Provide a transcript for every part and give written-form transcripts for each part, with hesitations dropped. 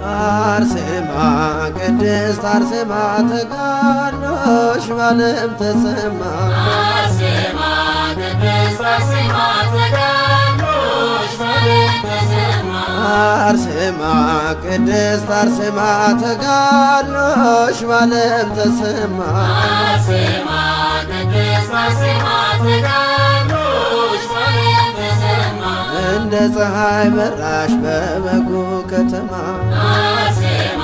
አርሴማ ቅድስት አርሴማ ተጋድሎሽ በዓለም ተሰማ አርሴማ ቅድስት አርሴማ ተጋድሎሽ በዓለም ተሰማ አርሴማ ቅድስት አርሴማ ተጋድሎሽ በዓለም ተሰማ አርሴማ ቅድስት አርሴማ ተጋድሎሽ በዓለም ተሰማ እንደ ፀሐይ በራሽ በበጉ ከተማ አርሴማ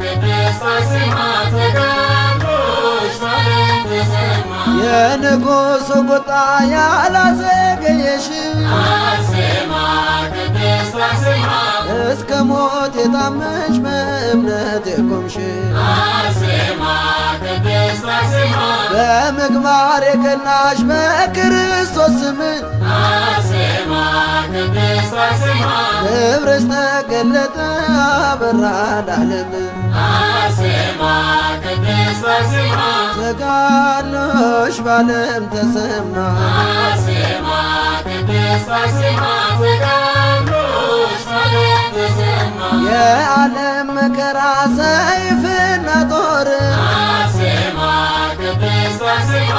ቅድስት አርሴማ ተጋድሎሽ በዓለም ተሰማ የንጉሡ ቁጣ ያላዘገየሽ አርሴማ ቅድስት አርሴማ እስከ ሞት የታመንሽ በእምነት የቆምሽ አርሴማ ቅድስት አርሴማ በምግባር የቀናሽ በክርስቶስ ስም አርሴማ ቅድስት አርሴማ ክብርሽ ተገለጠ አበራ ለዓለም አርሴማ ቅድስት አርሴማ ተጋድሎሽ በዓለም ተሰማ አርሴማ ቅድስት አርሴማ ተጋድሎሽ በዓለም ተሰማ የዓለም መከራ ሰይፍና ጦር አርሴማ ቅድስት አርሴማ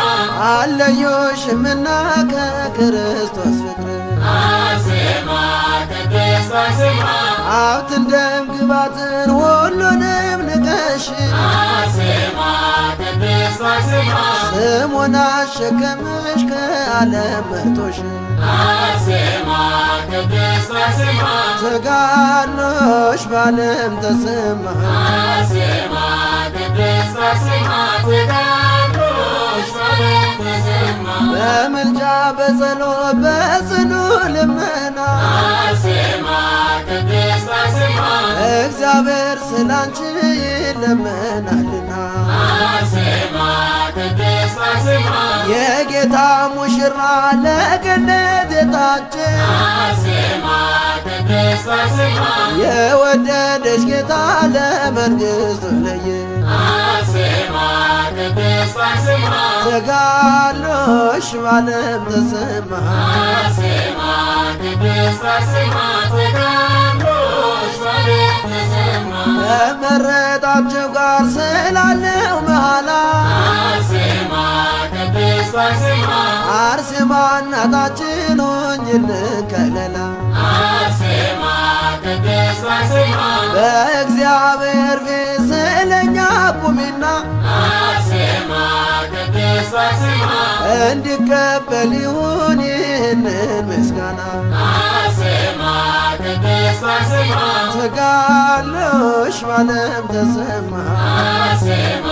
አለዮሽምና ከክርስቶስ ፍቅር አርሴማ ቅድስት አርሴማ ሀብትን ደም ግባትን ሁሉንም ንቀሽ አርሴማ ቅድስት አርሴማ ስሙን አሸከመሽ ከዓለም መርጦሽ አርሴማ ቅድስት አርሴማ ተጋድሎሽ በዓለም ተሰማ አርሴማ ቅድስት አርሴማ ተጋድሎሽ በዓለም ተሰማ በምልጃ በጸሎት በጽኑ ልመና አርሴማ ቅድስት አርሴማ እግዚአብሔር ስላንቺ ይለመናልና አርሴማ ቅድስት አርሴማ የጌታ ሙሽራ ለገነት የታጨ አርሴማ ቅድስት አርሴማ የወደደሽ ጌታ ለመንግሥቱ ለየ አርሴማ ቅድስት አርሴማ ተጋድሎሽ በዓለም ተሰማ አርሴማ ቅድስት አርሴማ ተጋድሎሽ በዓለም ተሰማ ከመረጣቸው ጋር ስላለው መሃላ አርሴማ ቅድስት አርሴማ አርሴማ እናታችን ሆኝልን ከለላ አርሴማ ቅድስት አርሴማ በእግዚአብሔር ፊት ስለኛ ቁሚና አርሴማ ቅድስት አርሴማ እንዲቀበል ይሁን ይህንን ምስጋና አርሴማ ቅድስት አርሴማ ተጋድሎሽ በዓለም ተሰማ አርሴማ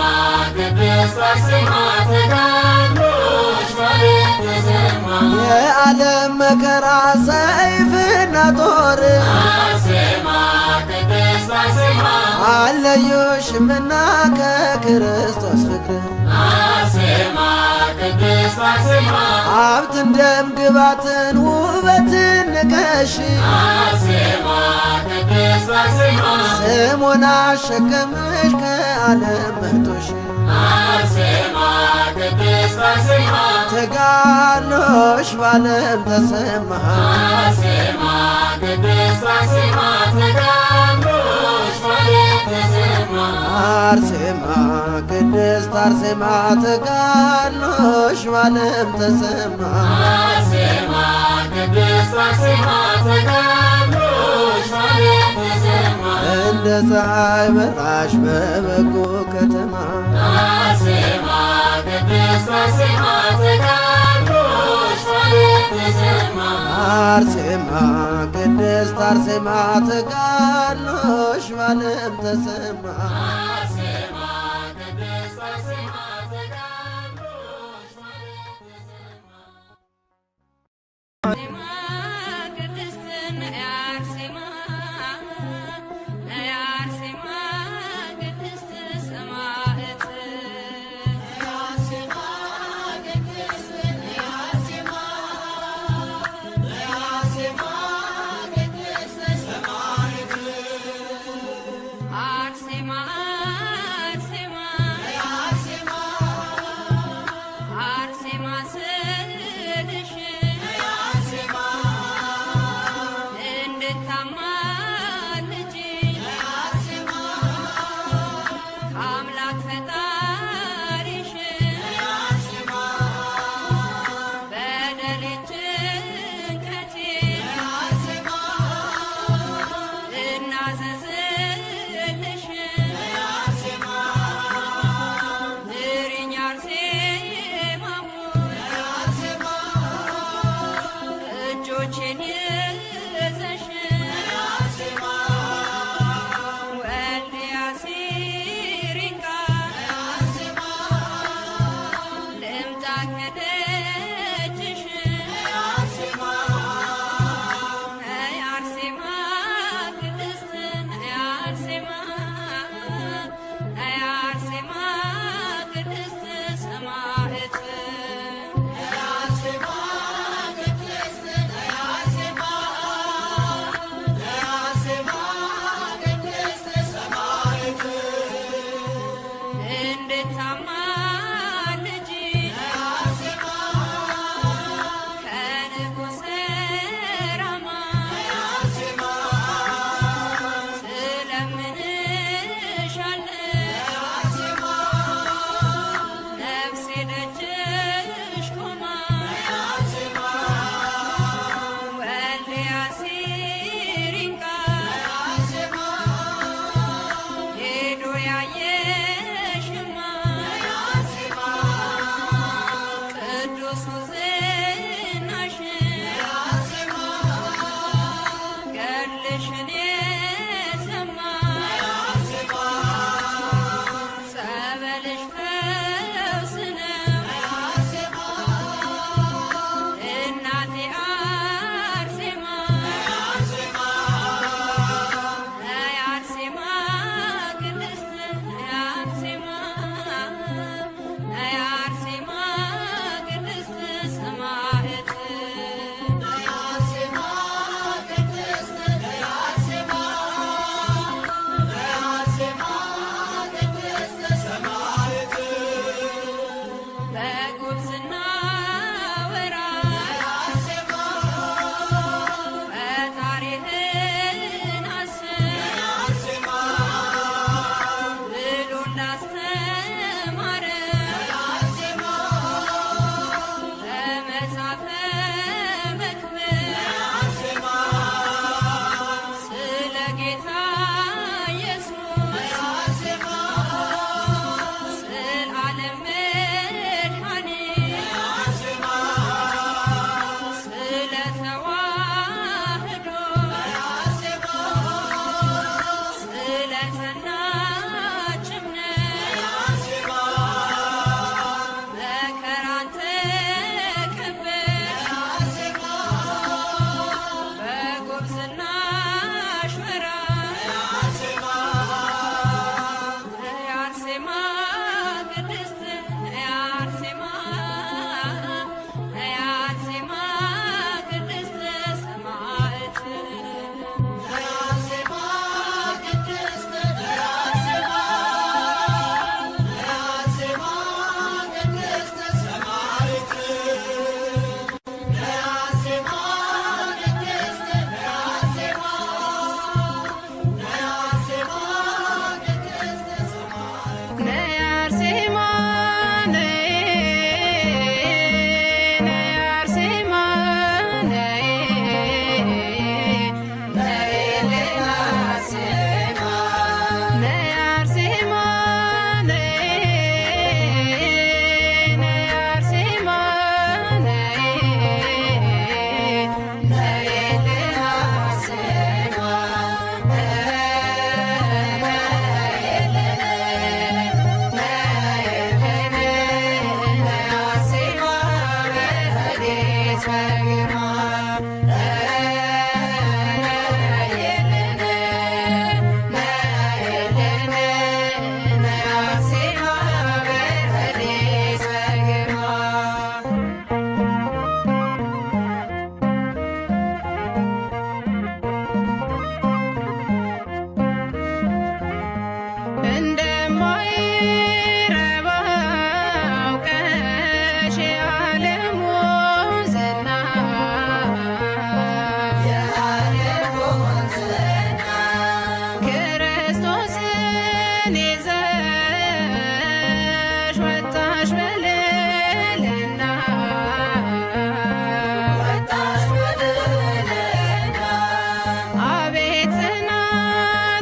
ቅድስት አርሴማ ተጋድሎሽ በዓለም ተሰማ የዓለም መከራ ሰይፍና ጦር አርሴማ ቅድስት አርሴማ አለዮሽምና ከክርስቶስ ፍቅር አርሴማ ቅድስት አርሴማ ሀብትን ደም ግባትን ውበትን ንቀሽ አርሴማ ቅድስት አርሴማ ስሙን አሸከመሽ ከዓለም መርጦሽ አርሴማ ቅድስት አርሴማ ተጋድሎሽ በዓለም ተሰማ አርሴማ ቅድስት አርሴማ ተጋድሎሽ በዓለም ተሰማ አርሴማ ቅድስት አርሴማ ተጋድሎሽ በዓለም ተሰማ አርሴማ ቅድስት አርሴማ ተጋድሎሽ በዓለም ተሰማ እንደ ፀሐይ በራሽ በበጎ ከተማ አርሴማ ቅድስት አርሴማ ተጋድሎሽ በዓለም ተሰማ አርሴማ ቅድስት አርሴማ ተጋድሎሽ በዓለም ተሰማ አርሴማ ቅድስት አርሴማ ተጋድሎሽ በዓለም ተሰማ Artsema ልታዘዝልሽ እሪኝ አርሴማ እጆቼን ይዘሽ ወልድያ ሲሪንጋ ልምጣ ከደጅሽ ነይ አርሴማ ቅድስት ነይ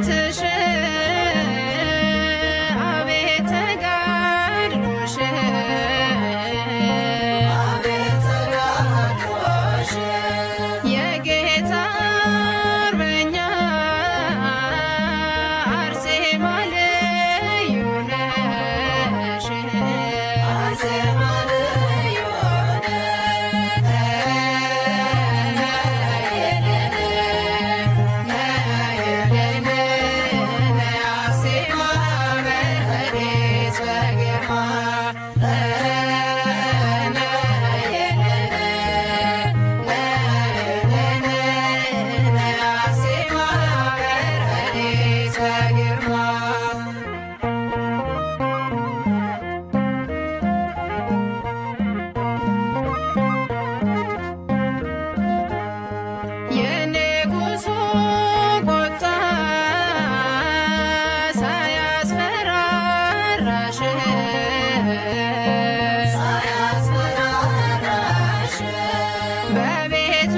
ጽናትሽ አቤት ተጋድሎሽ የጌታ አርበኛ አርሴማ ልዩ ነሽ የንጉሡ ቁጣ ሳያስፈራራሽ በቤቱ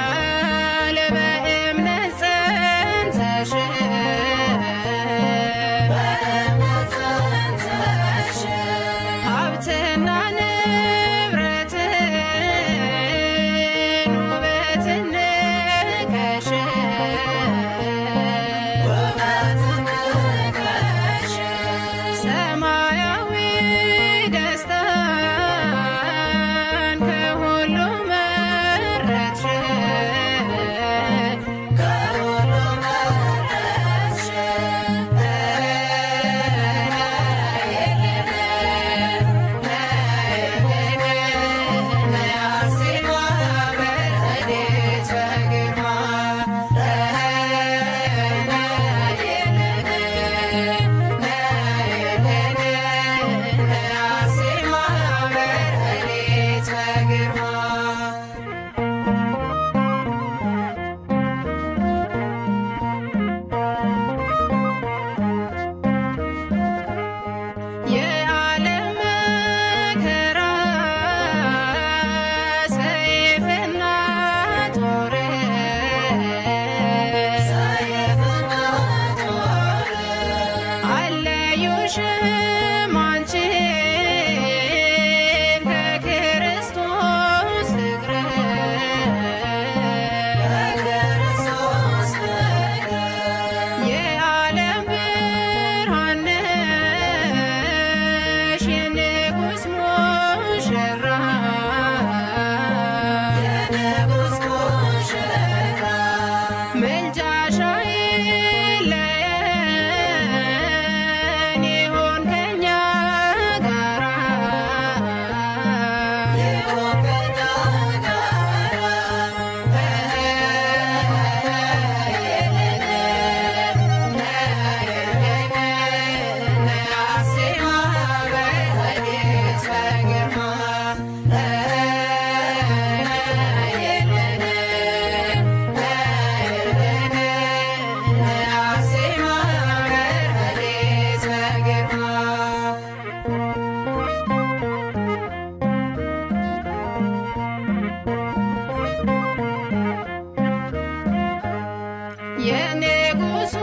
ኖረሻል በእምነት ጸንተሽ ሀብትና ንብረትን ውበትን ንቀሽ ሰማያዊ ደስታን ከሁሉ መረጥሽ የዓለም መከራ ሰይፍና ጦር አለዩሽም አንቺን ከክርስቶስ ፍቅር የዓለም ብርሃን ነሽ የንጉሥ ሙሽራ ምልጃሽ አይለየን ይሁን ከእኛ ጋራ የንጉሡ